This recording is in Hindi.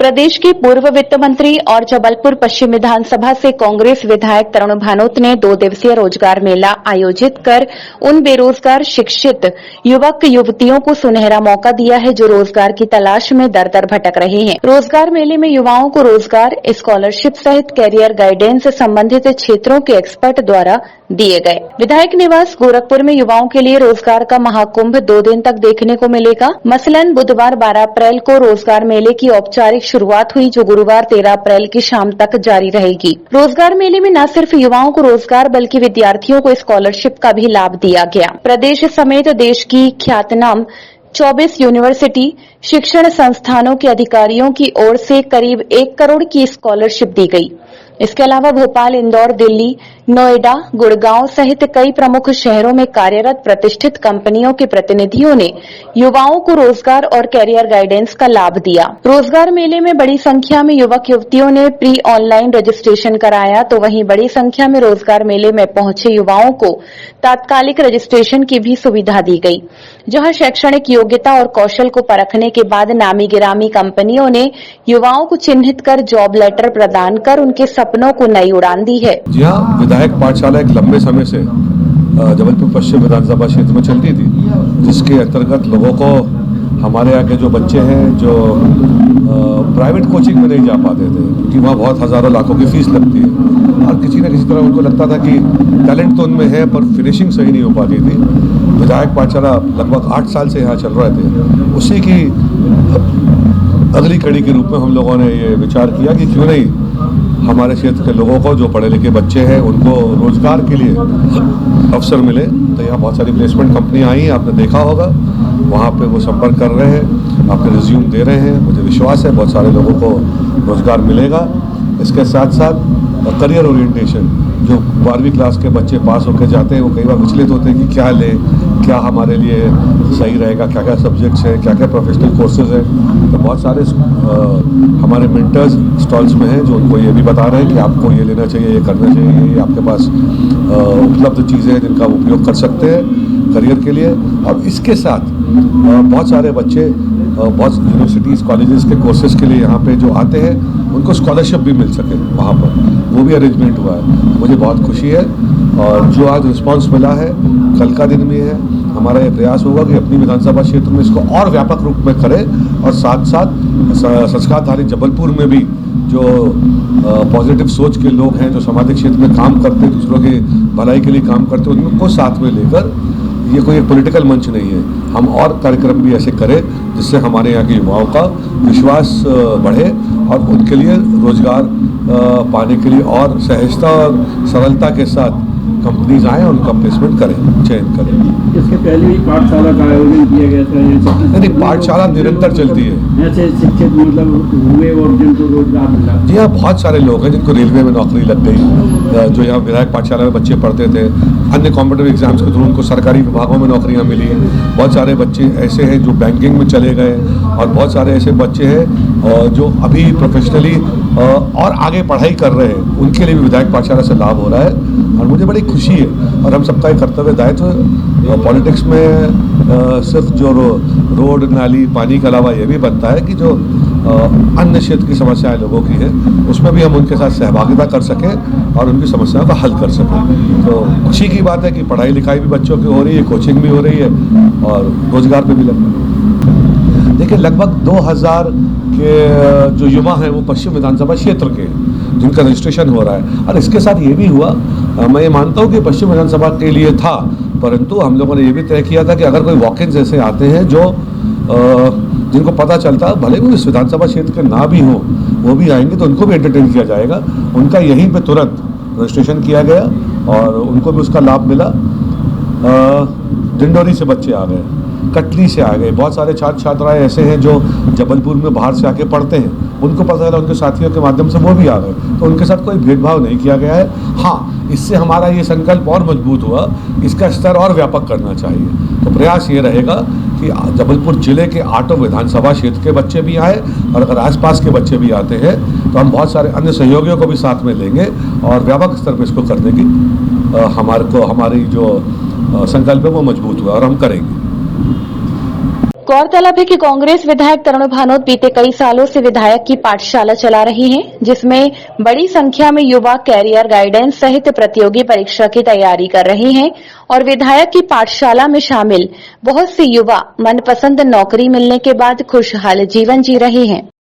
प्रदेश के पूर्व वित्त मंत्री और जबलपुर पश्चिम विधानसभा से कांग्रेस विधायक तरुण भानोत ने 2 दिवसीय रोजगार मेला आयोजित कर उन बेरोजगार शिक्षित युवक युवतियों को सुनहरा मौका दिया है जो रोजगार की तलाश में दर-दर भटक रहे हैं। रोजगार मेले में युवाओं को रोजगार, स्कॉलरशिप सहित कैरियर गाइडेंस से संबंधित क्षेत्रों के एक्सपर्ट द्वारा दिए गए। विधायक निवास गोरखपुर में युवाओं के लिए रोजगार का महाकुंभ 2 दिन तक देखने को मिलेगा। मसलन बुधवार 12 अप्रैल को रोजगार मेले की औपचारिक शुरुआत हुई, जो गुरुवार 13 अप्रैल की शाम तक जारी रहेगी। रोजगार मेले में न सिर्फ युवाओं को रोजगार बल्कि विद्यार्थियों को स्कॉलरशिप का भी लाभ दिया गया। प्रदेश समेत देश की ख्यातनाम 24 यूनिवर्सिटी शिक्षण संस्थानों के अधिकारियों की ओर से करीब 1 करोड़ की स्कॉलरशिप दी गई। इसके अलावा भोपाल, इंदौर, दिल्ली, नोएडा, गुड़गांव सहित कई प्रमुख शहरों में कार्यरत प्रतिष्ठित कंपनियों के प्रतिनिधियों ने युवाओं को रोजगार और कैरियर गाइडेंस का लाभ दिया। रोजगार मेले में बड़ी संख्या में युवक युवतियों ने प्री ऑनलाइन रजिस्ट्रेशन कराया, तो वहीं बड़ी संख्या में रोजगार मेले में पहुंचे युवाओं को तात्कालिक रजिस्ट्रेशन की भी सुविधा दी गई, जहां शैक्षणिक योग्यता और कौशल को परखने के बाद नामी गिरामी कंपनियों ने युवाओं को चिन्हित कर जॉब लेटर प्रदान कर उनके सपनों को नई उड़ान दी है। जी हाँ, विधायक पाठशाला एक लंबे समय से जबलपुर पश्चिम विधानसभा क्षेत्र में चलती थी, जिसके अंतर्गत लोगों को हमारे यहाँ के जो बच्चे हैं जो प्राइवेट कोचिंग में नहीं जा पाते थे, क्योंकि वहाँ बहुत हजारों लाखों की फीस लगती है और किसी न किसी तरह उनको लगता था कि टैलेंट तो उनमें है पर फिनिशिंग सही नहीं हो पाती थी। विधायक पाठशाला लगभग 8 साल से यहाँ चल रहे थे। उसी की अगली कड़ी के रूप में हम लोगों ने ये विचार किया कि क्यों नहीं हमारे क्षेत्र के लोगों को, जो पढ़े लिखे बच्चे हैं, उनको रोजगार के लिए अवसर मिले। तो यहाँ बहुत सारी प्लेसमेंट कंपनियाँ आई हैं, आपने देखा होगा, वहाँ पे वो संपर्क कर रहे हैं, अपने रिज्यूम दे रहे हैं। मुझे विश्वास है बहुत सारे लोगों को रोजगार मिलेगा। इसके साथ साथ करियर ओरिएंटेशन, जो 12वीं क्लास के बच्चे पास होकर जाते हैं वो कई बार विचलित होते हैं कि क्या लें, क्या हमारे लिए सही रहेगा, क्या क्या सब्जेक्ट्स हैं, क्या क्या प्रोफेशनल कोर्सेज हैं। तो बहुत सारे हमारे मेंटर्स स्टॉल्स में हैं जो उनको ये भी बता रहे हैं कि आपको ये लेना चाहिए, ये करना चाहिए, ये आपके पास उपलब्ध चीज़ें हैं जिनका उपयोग कर सकते हैं करियर के लिए। अब इसके साथ बहुत सारे बच्चे बहुत यूनिवर्सिटीज़, कॉलेजेस के कोर्सेज के लिए यहाँ पे जो आते हैं उनको स्कॉलरशिप भी मिल सके, वहाँ पर वो भी अरेंजमेंट हुआ है। मुझे बहुत खुशी है और जो आज रिस्पांस मिला है, कल का दिन भी है, हमारा ये प्रयास होगा कि अपनी विधानसभा क्षेत्र में इसको और व्यापक रूप में करें और साथ साथ संस्कारधारी जबलपुर में भी जो पॉजिटिव सोच के लोग हैं, जो सामाजिक क्षेत्र में काम करते हैं, दूसरों की भलाई के लिए काम करते हैं, उनको साथ में लेकर, ये कोई एक पॉलिटिकल मंच नहीं है, हम और कार्यक्रम भी ऐसे करें जिससे हमारे यहाँ के युवाओं का विश्वास बढ़े और उनके लिए रोजगार पाने के लिए और सहजता और सरलता के साथ कंपनीज आए और उनका प्लेसमेंट करें, चयन करें। इसके पहले भी पाठशाला का आयोजन किया गया था। नहीं, पाठशाला निरंतर चलती है। ऐसे शिक्षित मतलब हुए और जिनको रोजगार मिला। जी हाँ, बहुत सारे लोग हैं जिनको रेलवे में नौकरी लग गई, जो यहाँ विधायक पाठशाला में बच्चे पढ़ते थे, अन्य कॉम्पिटिटिव एग्जाम्स के थ्रू उनको सरकारी विभागों में नौकरियाँ मिली। बहुत सारे बच्चे ऐसे हैं जो बैंकिंग में चले गए और बहुत सारे ऐसे बच्चे हैं जो अभी प्रोफेशनली और आगे पढ़ाई कर रहे हैं, उनके लिए भी विधायक पाठशाला से लाभ हो रहा है और मुझे बड़ी खुशी है। और हम सबका एक कर्तव्य दायित्व पॉलिटिक्स में सिर्फ जो रोड, नाली, पानी के अलावा ये भी बनता है कि जो अन्य क्षेत्र की समस्याएं लोगों की है, उसमें भी हम उनके साथ सहभागिता कर सकें और उनकी समस्याओं का हल कर सकें। तो खुशी की बात है कि पढ़ाई लिखाई भी बच्चों की हो रही है, कोचिंग भी हो रही है और रोजगार पे भी लग रहा है। देखिए, लगभग 2000 के जो युवा हैं वो पश्चिम विधानसभा क्षेत्र के हैं जिनका रजिस्ट्रेशन हो रहा है। और इसके साथ ये भी हुआ, मैं ये मानता हूँ कि पश्चिम विधानसभा के लिए था, परंतु हम लोगों ने ये भी तय किया था कि अगर कोई वॉक-इन्स ऐसे आते हैं जो जिनको पता चलता भले वो इस विधानसभा क्षेत्र के ना भी हों, वो भी आएंगे तो उनको भी एंटरटेन किया जाएगा। उनका यहीं पे तुरंत रजिस्ट्रेशन किया गया और उनको भी उसका लाभ मिला। डिंडोरी से बच्चे आ गए, कटली से आ गए, बहुत सारे छात्र छात्राएं ऐसे हैं जो जबलपुर में बाहर से आके पढ़ते हैं, उनको पता चला, उनके साथियों के माध्यम से वो भी आ गए, तो उनके साथ कोई भेदभाव नहीं किया गया है। हाँ, इससे हमारा ये संकल्प और मजबूत हुआ, इसका स्तर और व्यापक करना चाहिए। तो प्रयास ये रहेगा कि जबलपुर जिले के 8 विधानसभा क्षेत्र के बच्चे भी आए और अगर आसपास के बच्चे भी आते हैं तो हम बहुत सारे अन्य सहयोगियों को भी साथ में लेंगे और व्यापक स्तर पर इसको करने की हमारी जो संकल्प है वो मजबूत हुआ और हम करेंगे। गौरतलब है कि कांग्रेस विधायक तरुण भानोत बीते कई सालों से विधायक की पाठशाला चला रही हैं, जिसमें बड़ी संख्या में युवा कैरियर गाइडेंस सहित प्रतियोगी परीक्षा की तैयारी कर रहे हैं और विधायक की पाठशाला में शामिल बहुत से युवा मनपसंद नौकरी मिलने के बाद खुशहाल जीवन जी रहे हैं।